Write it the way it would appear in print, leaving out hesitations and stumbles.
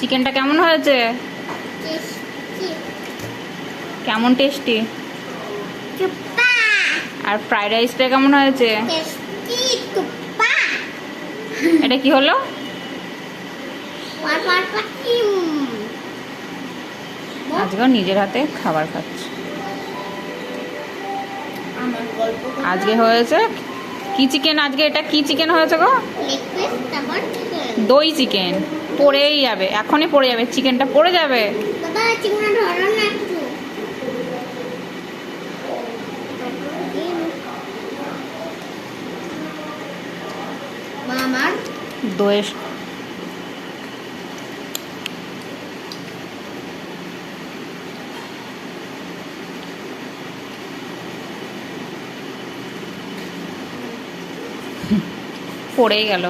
চিকেনটা কেমন হয়েছে? কেমন টেস্টি? আর ফ্রাইড রাইসটা কেমন হয়েছে? এটা কি হলো? আজকেও নিজের হাতে খাবার খাচ্ছে। আজকে হয়েছে কি চিকেন? আজকে এটা কি চিকেন হয়েছে গো? দই চিকেন। পড়েই যাবে, এখনই পড়ে যাবে, চিকেনটা পড়ে যাবে। দইয়ের পড়েই গেল।